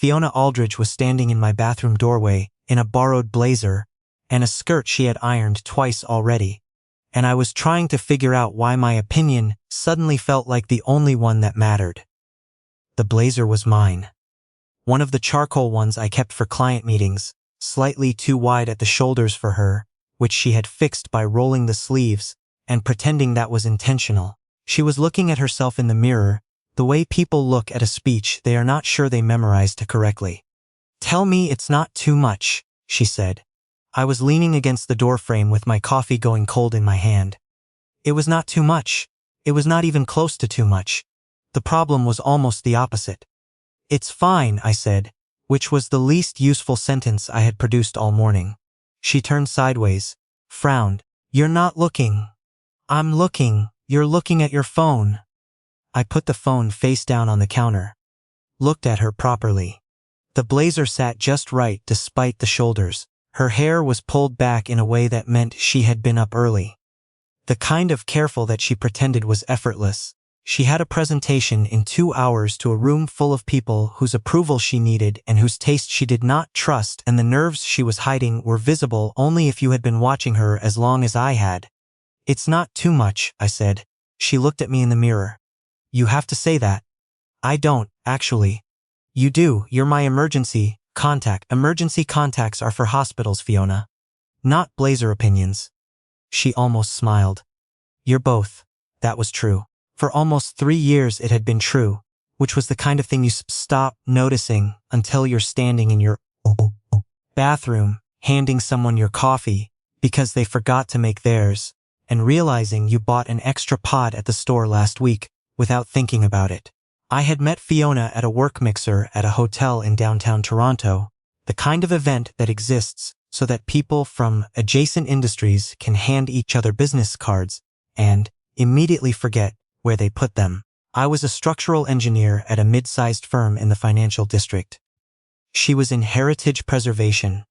Fiona Aldridge was standing in my bathroom doorway in a borrowed blazer and a skirt she had ironed twice already, and I was trying to figure out why my opinion suddenly felt like the only one that mattered. The blazer was mine. One of the charcoal ones I kept for client meetings, slightly too wide at the shoulders for her, which she had fixed by rolling the sleeves and pretending that was intentional. She was looking at herself in the mirror, the way people look at a speech they are not sure they memorized correctly. "Tell me it's not too much," she said. I was leaning against the doorframe with my coffee going cold in my hand. It was not too much. It was not even close to too much. The problem was almost the opposite. "It's fine," I said, which was the least useful sentence I had produced all morning. She turned sideways, frowned. "You're not looking." "I'm looking. You're looking at your phone." I put the phone face down on the counter. Looked at her properly. The blazer sat just right despite the shoulders. Her hair was pulled back in a way that meant she had been up early. The kind of careful that she pretended was effortless. She had a presentation in 2 hours to a room full of people whose approval she needed and whose taste she did not trust, and the nerves she was hiding were visible only if you had been watching her as long as I had. "It's not too much," I said. She looked at me in the mirror. "You have to say that." "I don't, actually." "You do. You're my emergency contact." "Emergency contacts are for hospitals, Fiona. Not blazer opinions." She almost smiled. "You're both." That was true. For almost 3 years it had been true, which was the kind of thing you stop noticing until you're standing in your bathroom, handing someone your coffee because they forgot to make theirs, and realizing you bought an extra pod at the store last week without thinking about it. I had met Fiona at a work mixer at a hotel in downtown Toronto, the kind of event that exists so that people from adjacent industries can hand each other business cards and immediately forget where they put them. I was a structural engineer at a mid-sized firm in the financial district. She was in heritage preservation,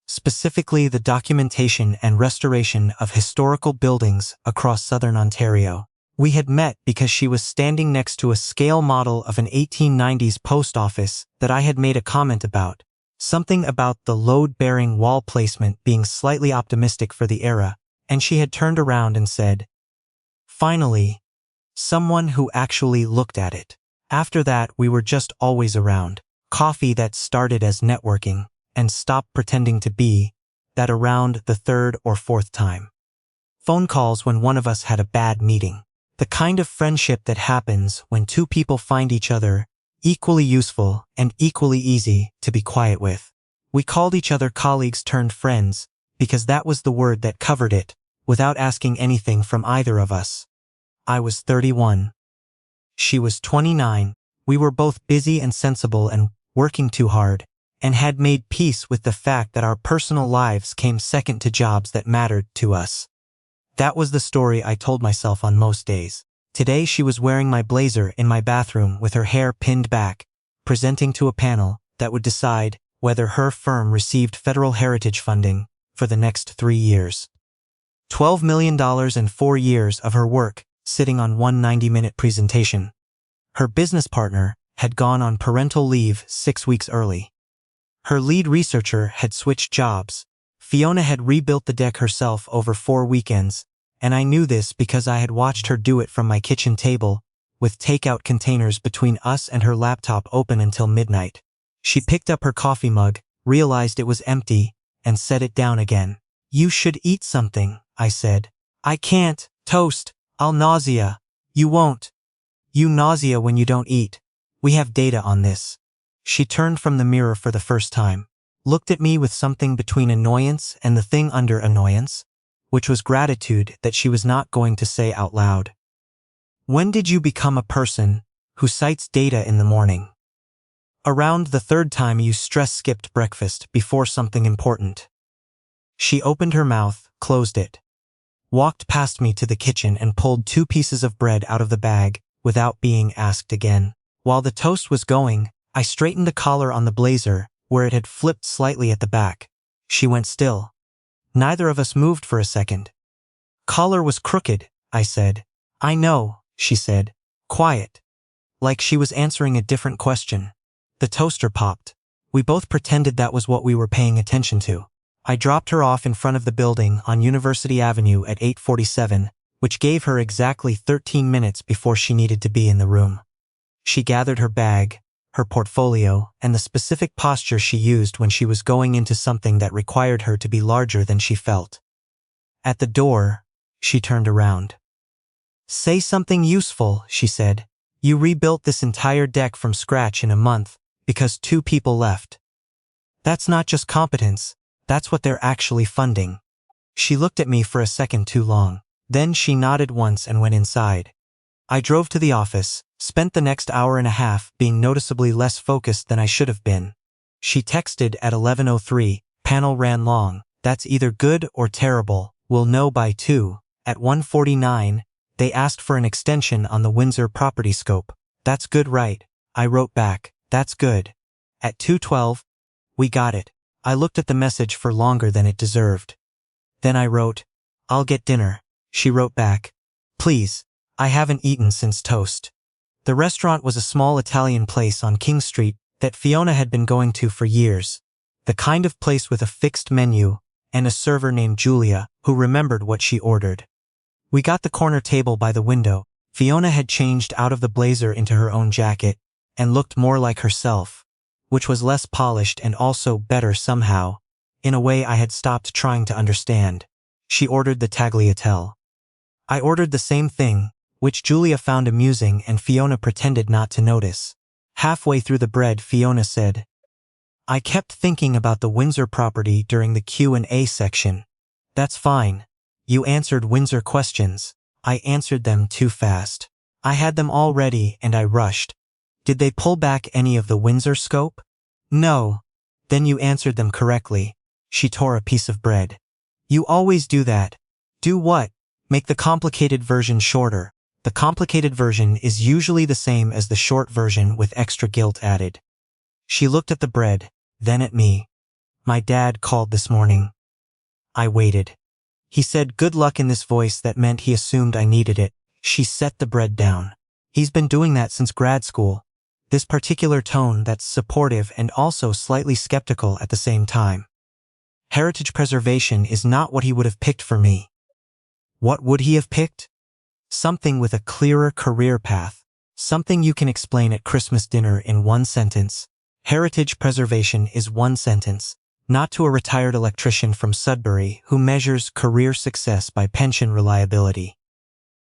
specifically the documentation and restoration of historical buildings across southern Ontario. We had met because she was standing next to a scale model of an 1890s post office that I had made a comment about, something about the load-bearing wall placement being slightly optimistic for the era, and she had turned around and said, "Finally, someone who actually looked at it." After that, we were just always around. Coffee that started as networking and stopped pretending to be that around the 3rd or 4th time. Phone calls when one of us had a bad meeting. The kind of friendship that happens when 2 people find each other equally useful and equally easy to be quiet with. We called each other colleagues turned friends because that was the word that covered it, without asking anything from either of us. I was 31. She was 29. We were both busy and sensible and working too hard, and had made peace with the fact that our personal lives came second to jobs that mattered to us. That was the story I told myself on most days. Today she was wearing my blazer in my bathroom with her hair pinned back, presenting to a panel that would decide whether her firm received federal heritage funding for the next 3 years. $12 million and 4 years of her work sitting on one 90-minute presentation. Her business partner had gone on parental leave 6 weeks early. Her lead researcher had switched jobs. Fiona had rebuilt the deck herself over 4 weekends, and I knew this because I had watched her do it from my kitchen table, with takeout containers between us and her laptop open until midnight. She picked up her coffee mug, realized it was empty, and set it down again. "You should eat something," I said. "I can't. Toast. I'll nausea." "You won't. You nausea when you don't eat. We have data on this." She turned from the mirror for the first time, looked at me with something between annoyance and the thing under annoyance, which was gratitude that she was not going to say out loud. "When did you become a person who cites data in the morning?" "Around the 3rd time you stress-skipped breakfast before something important." She opened her mouth, closed it, walked past me to the kitchen and pulled 2 pieces of bread out of the bag without being asked again. While the toast was going, I straightened the collar on the blazer where it had flipped slightly at the back. She went still. Neither of us moved for a second. "Collar was crooked," I said. "I know," she said, quiet, like she was answering a different question. The toaster popped. We both pretended that was what we were paying attention to. I dropped her off in front of the building on University Avenue at 8:47, which gave her exactly 13 minutes before she needed to be in the room. She gathered her bag, her portfolio, and the specific posture she used when she was going into something that required her to be larger than she felt. At the door, she turned around. "Say something useful," she said. "You rebuilt this entire deck from scratch in a month because 2 people left. That's not just competence, that's what they're actually funding." She looked at me for a second too long. Then she nodded once and went inside. I drove to the office, spent the next hour and a half being noticeably less focused than I should have been. She texted at 11:03, panel ran long, "That's either good or terrible, we'll know by 2. At 1:49, they asked for an extension on the Windsor property scope. "That's good, right?" I wrote back, "That's good." At 2:12, "We got it." I looked at the message for longer than it deserved. Then I wrote, "I'll get dinner." She wrote back, "Please, I haven't eaten since toast." The restaurant was a small Italian place on King Street that Fiona had been going to for years. The kind of place with a fixed menu and a server named Julia who remembered what she ordered. We got the corner table by the window. Fiona had changed out of the blazer into her own jacket and looked more like herself, which was less polished and also better somehow, in a way I had stopped trying to understand. She ordered the tagliatelle. I ordered the same thing, which Julia found amusing and Fiona pretended not to notice. Halfway through the bread, Fiona said, "I kept thinking about the Windsor property during the Q&A section." "That's fine. You answered Windsor questions." "I answered them too fast. I had them all ready and I rushed." "Did they pull back any of the Windsor scope?" "No." "Then you answered them correctly." She tore a piece of bread. "You always do that." "Do what?" "Make the complicated version shorter. The complicated version is usually the same as the short version with extra guilt added." She looked at the bread, then at me. "My dad called this morning." I waited. He said good luck in this voice that meant he assumed I needed it. She set the bread down. "He's been doing that since grad school." This particular tone that's supportive and also slightly skeptical at the same time. Heritage preservation is not what he would have picked for me. What would he have picked? Something with a clearer career path. Something you can explain at Christmas dinner in one sentence. Heritage preservation is one sentence, not to a retired electrician from Sudbury who measures career success by pension reliability.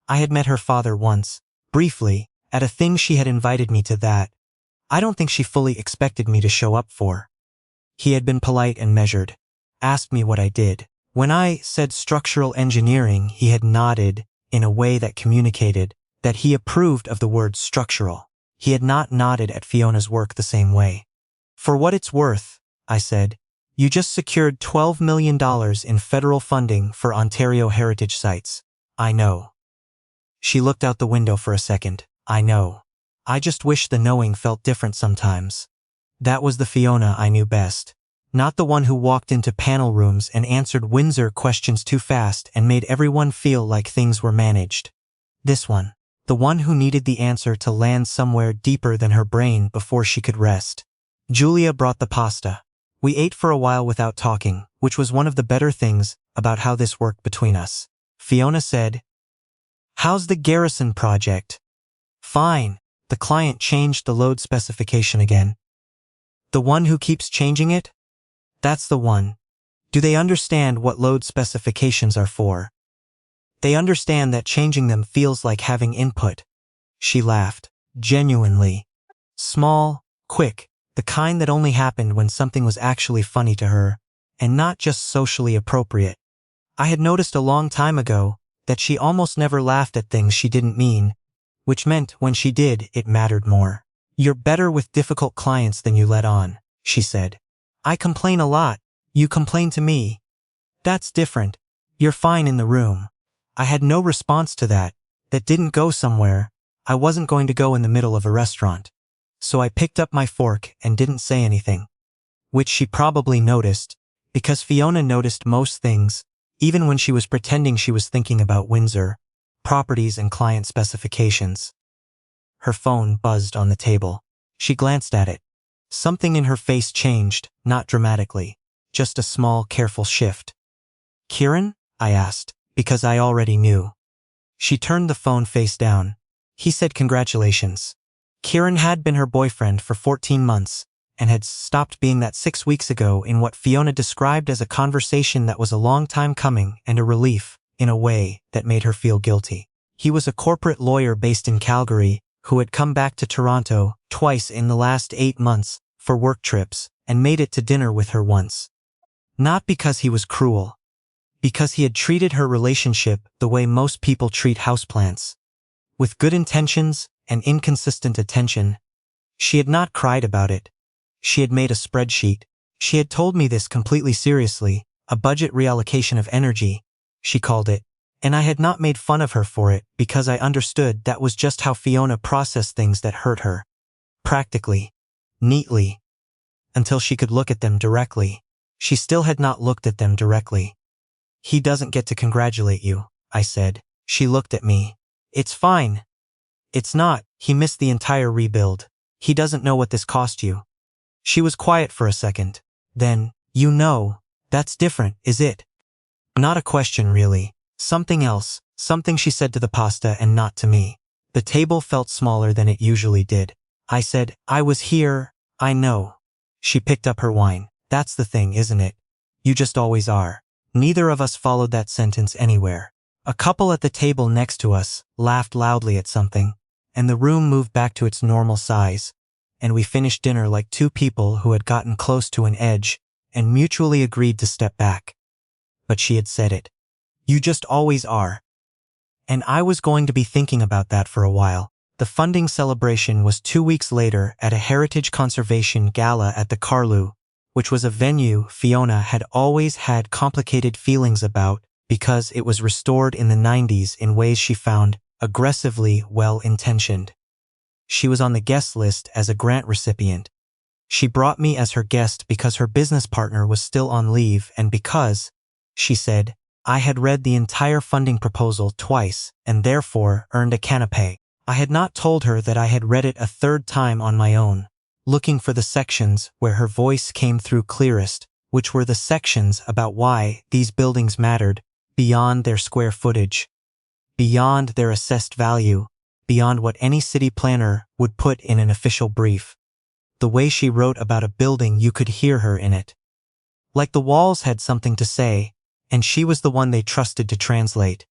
I had met her father once, briefly, at a thing she had invited me to that I don't think she fully expected me to show up for. He had been polite and measured, asked me what I did. When I said structural engineering, he had nodded in a way that communicated that he approved of the word structural. He had not nodded at Fiona's work the same way. "For what it's worth," I said, "you just secured $12 million in federal funding for Ontario heritage sites." "I know." She looked out the window for a second. "I know. I just wish the knowing felt different sometimes." That was the Fiona I knew best. Not the one who walked into panel rooms and answered Windsor questions too fast and made everyone feel like things were managed. This one. The one who needed the answer to land somewhere deeper than her brain before she could rest. Julia brought the pasta. We ate for a while without talking, which was one of the better things about how this worked between us. Fiona said, "How's the Garrison project?" "Fine." The client changed the load specification again. "The one who keeps changing it?" "That's the one." "Do they understand what load specifications are for?" "They understand that changing them feels like having input." She laughed. Genuinely. Small, quick, the kind that only happened when something was actually funny to her, and not just socially appropriate. I had noticed a long time ago that she almost never laughed at things she didn't mean, which meant when she did, it mattered more. "You're better with difficult clients than you let on," she said. "I complain a lot. You complain to me." "That's different. You're fine in the room." I had no response to that. That didn't go somewhere. I wasn't going to go in the middle of a restaurant. So I picked up my fork and didn't say anything. Which she probably noticed, because Fiona noticed most things, even when she was pretending she was thinking about Windsor, properties and client specifications. Her phone buzzed on the table. She glanced at it. Something in her face changed, not dramatically. Just a small, careful shift. "Kieran?" I asked, because I already knew. She turned the phone face down. He said congratulations. Kieran had been her boyfriend for 14 months, and had stopped being that 6 weeks ago in what Fiona described as a conversation that was a long time coming and a relief, in a way, that made her feel guilty. He was a corporate lawyer based in Calgary, who had come back to Toronto twice in the last 8 months for work trips, and made it to dinner with her once. Not because he was cruel. Because he had treated her relationship the way most people treat houseplants. With good intentions and inconsistent attention. She had not cried about it. She had made a spreadsheet. She had told me this completely seriously, a budget reallocation of energy, she called it, and I had not made fun of her for it because I understood that was just how Fiona processed things that hurt her. Practically. Neatly. Until she could look at them directly. She still had not looked at them directly. "He doesn't get to congratulate you," I said. She looked at me. "It's fine." "It's not. He missed the entire rebuild. He doesn't know what this cost you." She was quiet for a second. Then, "You know, that's different, is it?" Not a question really. Something else, something she said to the pasta and not to me. The table felt smaller than it usually did. I said, "I was here, I know." She picked up her wine. "That's the thing, isn't it? You just always are." Neither of us followed that sentence anywhere. A couple at the table next to us laughed loudly at something, and the room moved back to its normal size, and we finished dinner like two people who had gotten close to an edge and mutually agreed to step back. But she had said it. "You just always are." And I was going to be thinking about that for a while. The funding celebration was 2 weeks later at a heritage conservation gala at the Carlu, which was a venue Fiona had always had complicated feelings about because it was restored in the 90s in ways she found aggressively well-intentioned. She was on the guest list as a grant recipient. She brought me as her guest because her business partner was still on leave and because, she said, I had read the entire funding proposal twice and therefore earned a canapé. I had not told her that I had read it a third time on my own, looking for the sections where her voice came through clearest, which were the sections about why these buildings mattered, beyond their square footage, beyond their assessed value, beyond what any city planner would put in an official brief. The way she wrote about a building, you could hear her in it. Like the walls had something to say, and she was the one they trusted to translate.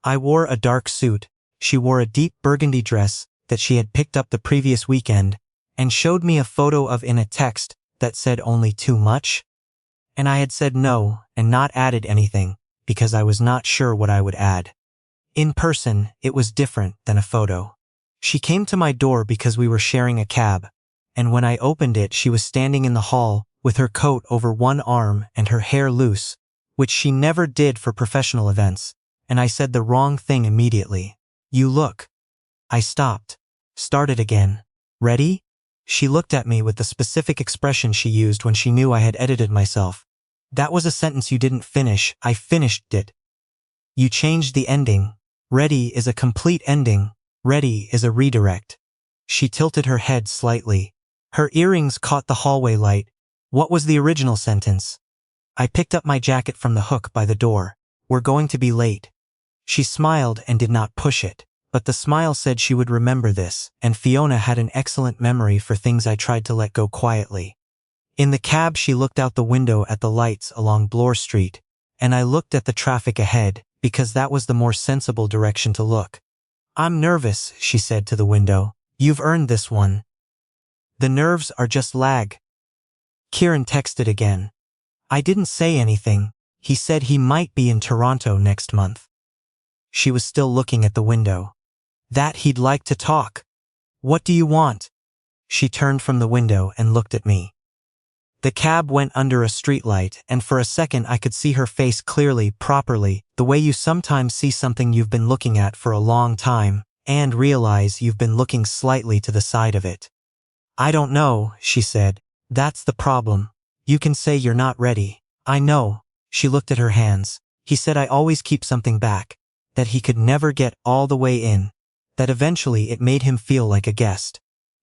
I wore a dark suit. She wore a deep burgundy dress that she had picked up the previous weekend and showed me a photo of in a text that said only too much. And I had said no and not added anything because I was not sure what I would add. In person, it was different than a photo. She came to my door because we were sharing a cab, and when I opened it, she was standing in the hall with her coat over one arm and her hair loose, which she never did for professional events, and I said the wrong thing immediately. "You look." I stopped. Started again. "Ready?" She looked at me with the specific expression she used when she knew I had edited myself. "That was a sentence you didn't finish. I finished it. You changed the ending. Ready is a complete ending. Ready is a redirect." She tilted her head slightly. Her earrings caught the hallway light. "What was the original sentence?" I picked up my jacket from the hook by the door. "We're going to be late." She smiled and did not push it, but the smile said she would remember this, and Fiona had an excellent memory for things I tried to let go quietly. In the cab, she looked out the window at the lights along Bloor Street, and I looked at the traffic ahead, because that was the more sensible direction to look. "I'm nervous," she said to the window. "You've earned this one." "The nerves are just lag." Kieran texted again. I didn't say anything. He said he might be in Toronto next month. She was still looking at the window. "That he'd like to talk. What do you want?" She turned from the window and looked at me. The cab went under a streetlight, and for a second I could see her face clearly, properly, the way you sometimes see something you've been looking at for a long time, and realize you've been looking slightly to the side of it. "I don't know," she said. "That's the problem. You can say you're not ready." "I know." She looked at her hands. "He said I always keep something back, that he could never get all the way in, that eventually it made him feel like a guest."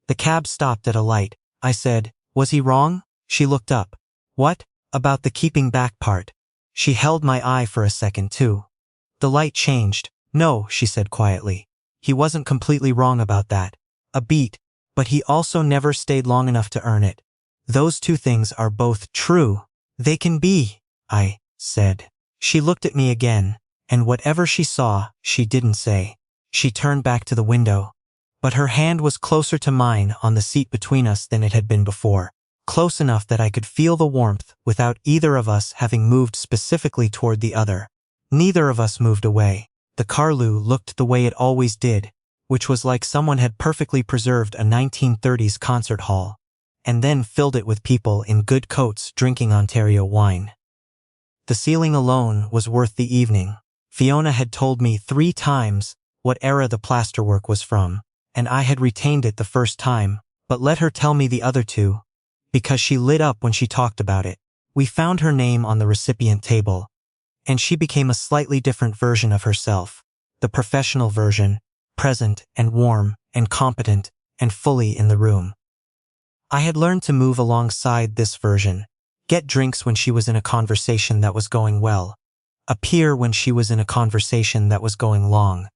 The cab stopped at a light. I said, Was he wrong? She looked up. What? About the keeping back part. She held my eye for a second too. The light changed. No, she said quietly. He wasn't completely wrong about that. A beat, but he also never stayed long enough to earn it. Those two things are both true. They can be, I said. She looked at me again, and whatever she saw, she didn't say. She turned back to the window. But her hand was closer to mine on the seat between us than it had been before. Close enough that I could feel the warmth without either of us having moved specifically toward the other. Neither of us moved away. The Carlu looked the way it always did, which was like someone had perfectly preserved a 1930s concert hall, and then filled it with people in good coats drinking Ontario wine. The ceiling alone was worth the evening. Fiona had told me 3 times what era the plasterwork was from, and I had retained it the first time, but let her tell me the other 2, because she lit up when she talked about it. We found her name on the recipient table, and she became a slightly different version of herself, the professional version, present and warm and competent and fully in the room. I had learned to move alongside this version, get drinks when she was in a conversation that was going well, appear when she was in a conversation that was going long,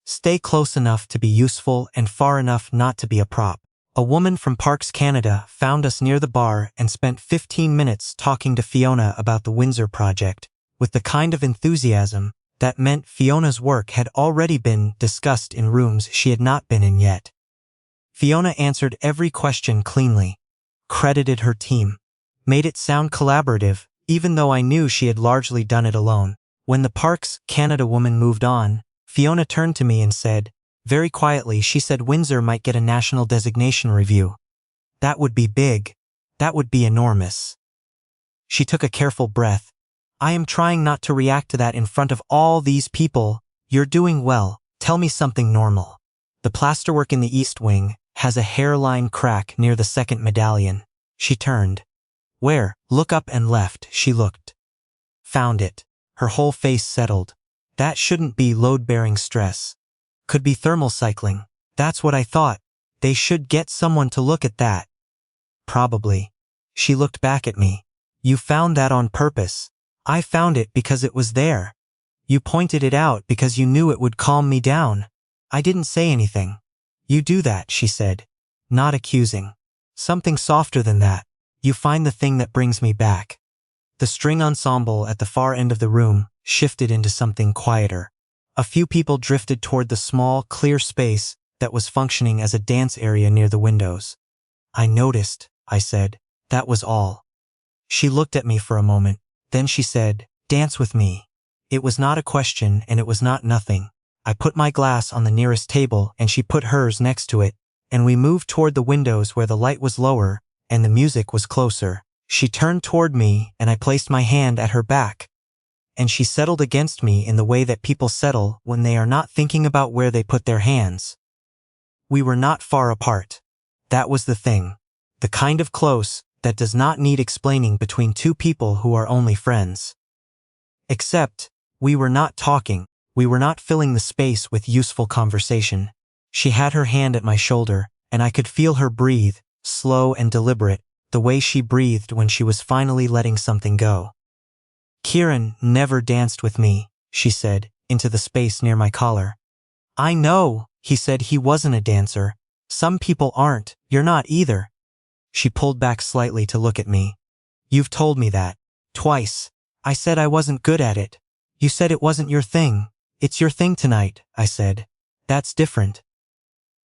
stay close enough to be useful and far enough not to be a prop. A woman from Parks Canada found us near the bar and spent 15 minutes talking to Fiona about the Windsor project, with the kind of enthusiasm that meant Fiona's work had already been discussed in rooms she had not been in yet. Fiona answered every question cleanly, credited her team, made it sound collaborative, even though I knew she had largely done it alone. When the Parks Canada woman moved on, Fiona turned to me and said, very quietly, she said Windsor might get a national designation review. That would be big. That would be enormous. She took a careful breath. I am trying not to react to that in front of all these people. You're doing well. Tell me something normal. The plasterwork in the East Wing has a hairline crack near the second medallion. She turned. Where? Look up and left. She looked. Found it. Her whole face settled. That shouldn't be load-bearing stress. Could be thermal cycling. That's what I thought. They should get someone to look at that. Probably. She looked back at me. You found that on purpose. I found it because it was there. You pointed it out because you knew it would calm me down. I didn't say anything. You do that, she said. Not accusing. Something softer than that. You find the thing that brings me back. The string ensemble at the far end of the room shifted into something quieter. A few people drifted toward the small, clear space that was functioning as a dance area near the windows. I noticed, I said. That was all. She looked at me for a moment. Then she said, dance with me. It was not a question and it was not nothing. I put my glass on the nearest table and she put hers next to it, and we moved toward the windows where the light was lower and the music was closer. She turned toward me and I placed my hand at her back, and she settled against me in the way that people settle when they are not thinking about where they put their hands. We were not far apart. That was the thing. The kind of close that does not need explaining between two people who are only friends. Except, we were not talking. We were not filling the space with useful conversation. She had her hand at my shoulder, and I could feel her breathe, slow and deliberate, the way she breathed when she was finally letting something go. Kieran never danced with me, she said, into the space near my collar. I know, he said. He wasn't a dancer. Some people aren't. You're not either. She pulled back slightly to look at me. You've told me that. Twice. I said I wasn't good at it. You said it wasn't your thing. It's your thing tonight, I said. That's different.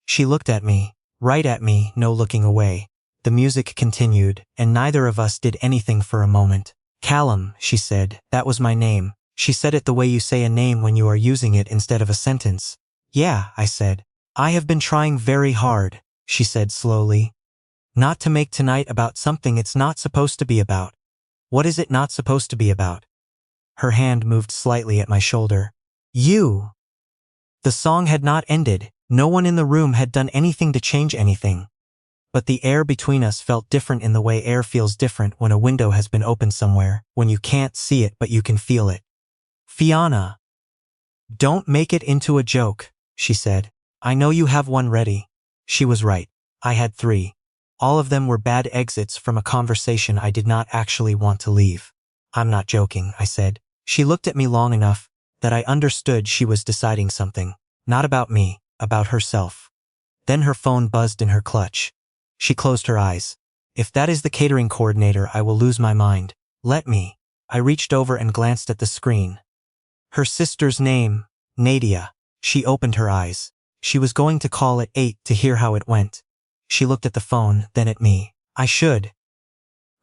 She looked at me, right at me, no looking away. The music continued, and neither of us did anything for a moment. Callum, she said. That was my name. She said it the way you say a name when you are using it instead of a sentence. Yeah, I said. I have been trying very hard, she said slowly. Not to make tonight about something it's not supposed to be about. What is it not supposed to be about? Her hand moved slightly at my shoulder. You. The song had not ended. No one in the room had done anything to change anything. But the air between us felt different in the way air feels different when a window has been opened somewhere, when you can't see it but you can feel it. Fiona. Don't make it into a joke, she said. I know you have one ready. She was right. I had 3. All of them were bad exits from a conversation I did not actually want to leave. I'm not joking, I said. She looked at me long enough that I understood she was deciding something. Not about me, about herself. Then her phone buzzed in her clutch. She closed her eyes. If that is the catering coordinator, I will lose my mind. Let me. I reached over and glanced at the screen. Her sister's name, Nadia. She opened her eyes. She was going to call at 8 to hear how it went. She looked at the phone, then at me. I should.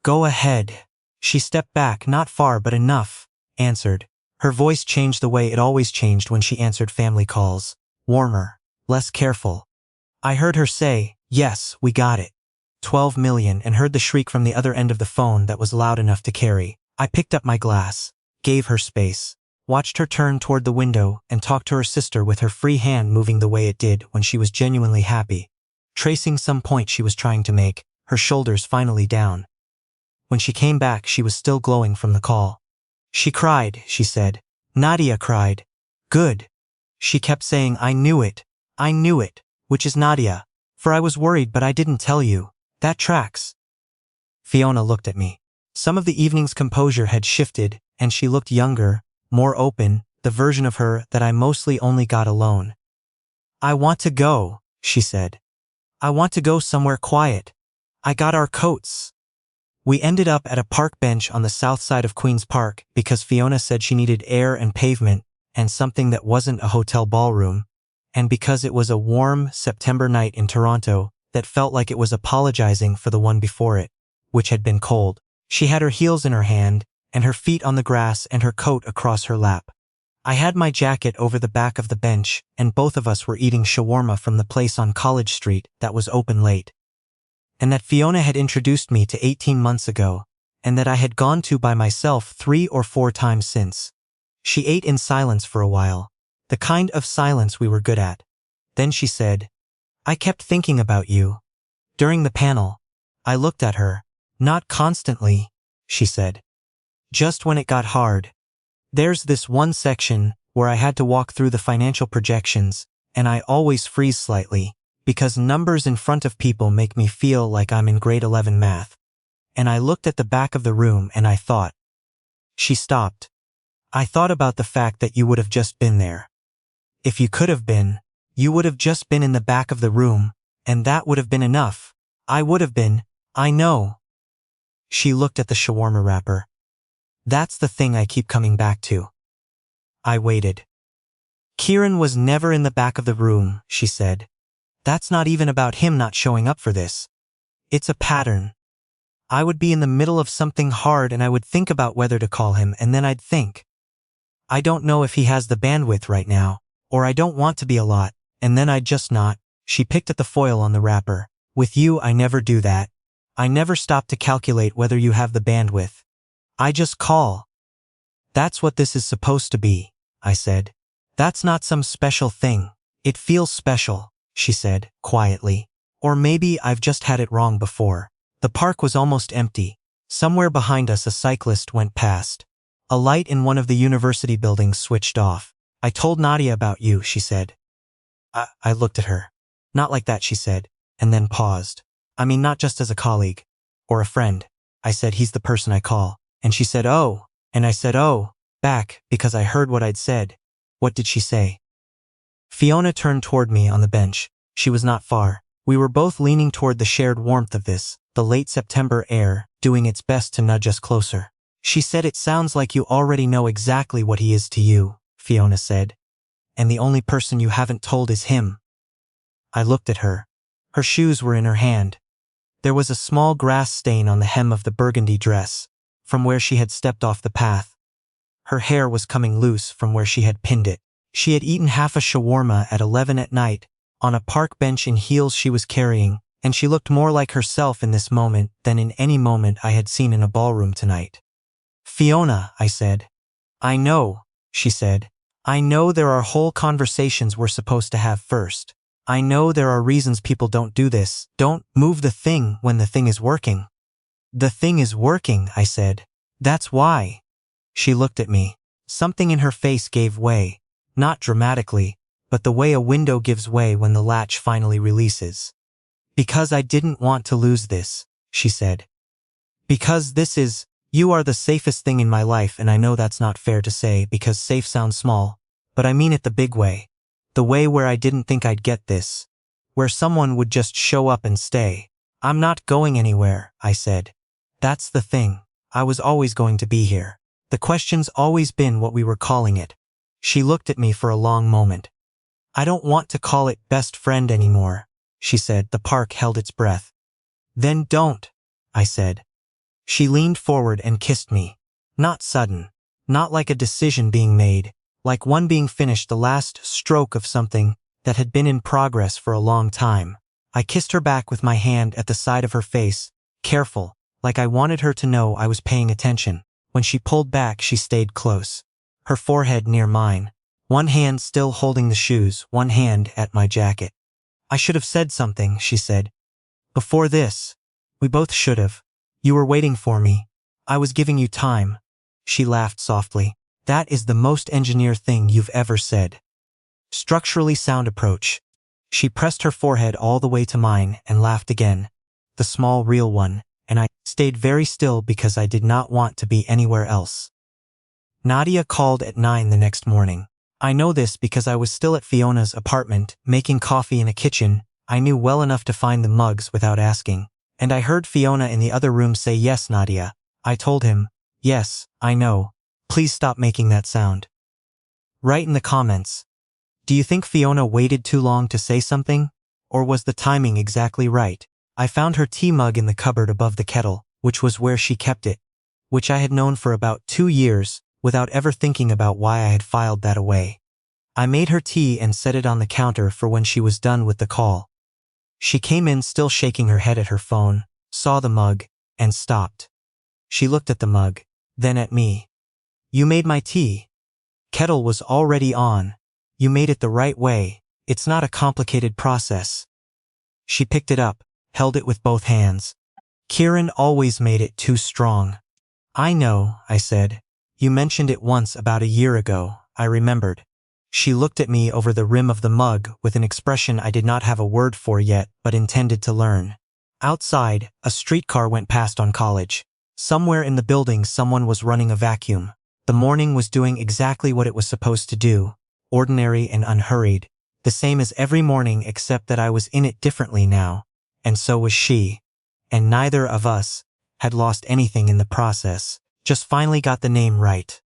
Go ahead. She stepped back, not far but enough, answered. Her voice changed the way it always changed when she answered family calls. Warmer, less careful. I heard her say, yes, we got it. 12 million, and heard the shriek from the other end of the phone that was loud enough to carry. I picked up my glass, gave her space, watched her turn toward the window and talk to her sister with her free hand moving the way it did when she was genuinely happy, tracing some point she was trying to make, her shoulders finally down. When she came back, she was still glowing from the call. She cried, she said. Nadia cried. Good. She kept saying, I knew it, which is Nadia. For I was worried but I didn't tell you. That tracks. Fiona looked at me. Some of the evening's composure had shifted, and she looked younger, more open, the version of her that I mostly only got alone. I want to go, she said. I want to go somewhere quiet. I got our coats. We ended up at a park bench on the south side of Queen's Park because Fiona said she needed air and pavement and something that wasn't a hotel ballroom, and because it was a warm September night in Toronto that felt like it was apologizing for the one before it, which had been cold. She had her heels in her hand and her feet on the grass and her coat across her lap. I had my jacket over the back of the bench, and both of us were eating shawarma from the place on College Street that was open late, and that Fiona had introduced me to 18 months ago, and that I had gone to by myself 3 or 4 times since. She ate in silence for a while, the kind of silence we were good at. Then she said, I kept thinking about you. During the panel, I looked at her. Not constantly, she said. Just when it got hard. There's this one section where I had to walk through the financial projections, and I always freeze slightly, because numbers in front of people make me feel like I'm in grade 11 math. And I looked at the back of the room and I thought. She stopped. I thought about the fact that you would have just been there. If you could have been, you would have just been in the back of the room, and that would have been enough. I would have been, I know. She looked at the shawarma wrapper. That's the thing I keep coming back to. I waited. Kieran was never in the back of the room, she said. That's not even about him not showing up for this. It's a pattern. I would be in the middle of something hard and I would think about whether to call him, and then I'd think. I don't know if he has the bandwidth right now, or I don't want to be a lot, and then I'd just not. She picked at the foil on the wrapper. With you, I never do that. I never stop to calculate whether you have the bandwidth. I just call. That's what this is supposed to be, I said. That's not some special thing. It feels special, she said, quietly. Or maybe I've just had it wrong before. The park was almost empty. Somewhere behind us a cyclist went past. A light in one of the university buildings switched off. I told Nadia about you, she said. I looked at her. Not like that, she said, and then paused. I mean, not just as a colleague. Or a friend. I said, he's the person I call. And she said, oh. And I said, oh, back, because I heard what I'd said. What did she say? Fiona turned toward me on the bench. She was not far. We were both leaning toward the shared warmth of this, the late September air, doing its best to nudge us closer. She said, it sounds like you already know exactly what he is to you, Fiona said. And the only person you haven't told is him. I looked at her. Her shoes were in her hand. There was a small grass stain on the hem of the burgundy dress, from where she had stepped off the path. Her hair was coming loose from where she had pinned it. She had eaten half a shawarma at 11 at night, on a park bench in heels she was carrying, and she looked more like herself in this moment than in any moment I had seen in a ballroom tonight. Fiona, I said. I know, she said. I know there are whole conversations we're supposed to have first. I know there are reasons people don't do this, don't move the thing when the thing is working. The thing is working, I said. That's why. She looked at me. Something in her face gave way, not dramatically, but the way a window gives way when the latch finally releases. Because I didn't want to lose this, she said. Because you are the safest thing in my life, and I know that's not fair to say because safe sounds small, but I mean it the big way. The way where I didn't think I'd get this. Where someone would just show up and stay. I'm not going anywhere, I said. That's the thing. I was always going to be here. The question's always been what we were calling it. She looked at me for a long moment. I don't want to call it best friend anymore, she said. The park held its breath. Then don't, I said. She leaned forward and kissed me. Not sudden. Not like a decision being made. Like one being finished, the last stroke of something that had been in progress for a long time. I kissed her back with my hand at the side of her face, careful, like I wanted her to know I was paying attention. When she pulled back, she stayed close. Her forehead near mine. One hand still holding the shoes, one hand at my jacket. I should have said something, she said. Before this. We both should have. You were waiting for me. I was giving you time. She laughed softly. That is the most engineer thing you've ever said. Structurally sound approach. She pressed her forehead all the way to mine and laughed again. The small, real one, and I stayed very still because I did not want to be anywhere else. Nadia called at 9 the next morning. I know this because I was still at Fiona's apartment, making coffee in a kitchen. I knew well enough to find the mugs without asking. And I heard Fiona in the other room say, "Yes, Nadia." I told him, "Yes, I know. Please stop making that sound." Write in the comments. Do you think Fiona waited too long to say something? Or was the timing exactly right? I found her tea mug in the cupboard above the kettle, which was where she kept it, which I had known for about 2 years, without ever thinking about why I had filed that away. I made her tea and set it on the counter for when she was done with the call. She came in still shaking her head at her phone, saw the mug, and stopped. She looked at the mug, then at me. You made my tea. Kettle was already on. You made it the right way. It's not a complicated process. She picked it up, held it with both hands. Kieran always made it too strong. I know, I said. You mentioned it once about a year ago, I remembered. She looked at me over the rim of the mug with an expression I did not have a word for yet but intended to learn. Outside, a streetcar went past on College. Somewhere in the building someone was running a vacuum. The morning was doing exactly what it was supposed to do, ordinary and unhurried, the same as every morning except that I was in it differently now, and so was she. And neither of us had lost anything in the process, just finally got the name right.